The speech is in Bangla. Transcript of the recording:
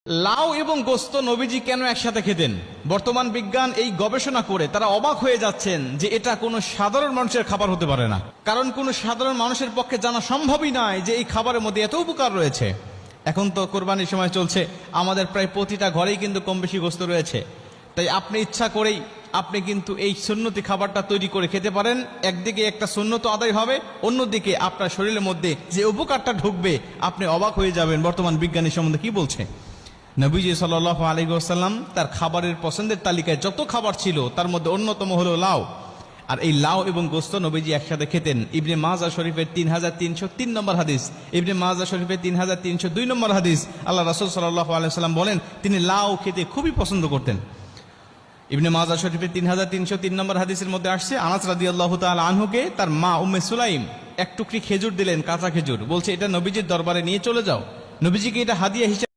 লাউ এবং গোস্ত নবীজি কেন একসাথে খেতেন? বর্তমান বিজ্ঞান এই গবেষণা করে তারা অবাক হয়ে যাচ্ছেন যে এটা কোনো সাধারণ মানুষের খাবার হতে পারে না। কারণ কোনো সাধারণ মানুষের পক্ষে জানা সম্ভবই নয় যে এই খাবারের মধ্যে এত উপকার রয়েছে। এখন তো কোরবানির সময় চলছে, আমাদের প্রায় প্রতিটা ঘরেই কিন্তু কম বেশি গোস্ত রয়েছে। তাই আপনি ইচ্ছা করেই আপনি কিন্তু এই সুন্নতি খাবারটা তৈরি করে খেতে পারেন। একদিকে একটা সুন্নত আদায় হবে, অন্যদিকে আপনার শরীরের মধ্যে যে উপকারটা ঢুকবে আপনি অবাক হয়ে যাবেন বর্তমান বিজ্ঞানী সম্বন্ধে কি বলছে। নবীজি সাল্লাল্লাহু আলাইহি ওয়াসাল্লাম তার খাবারের পছন্দের তালিকায় যত খাবার ছিল তার মধ্যে অন্যতম হলো লাউ। আর এই লাউ এবং গোস্ত নবীজি একসাথে খেতেন। ইবনে মাজাহ শরীফের 3303 নম্বর হাদিস, ইবনে মাজাহ শরীফের 3302 নম্বর হাদিস, আল্লাহ রাসূল সাল্লাল্লাহু আলাইহি ওয়াসাল্লাম বলেন তিনি লাউ খেতে খুবই পছন্দ করতেন। ইবনে মাজাহ শরীফের 3303 নম্বর হাদিসের মধ্যে আসছে, আনাস রাদিয়াল্লাহু তাআলা আনহুকে তার মা উম্মে সুলাইম এক টুকরি খেজুর দিলেন, কাঁচা খেজুর, বলছে এটা নবীজির দরবারে নিয়ে চলে যাও, নবীজিকে এটা হাদিয়া হিসেবে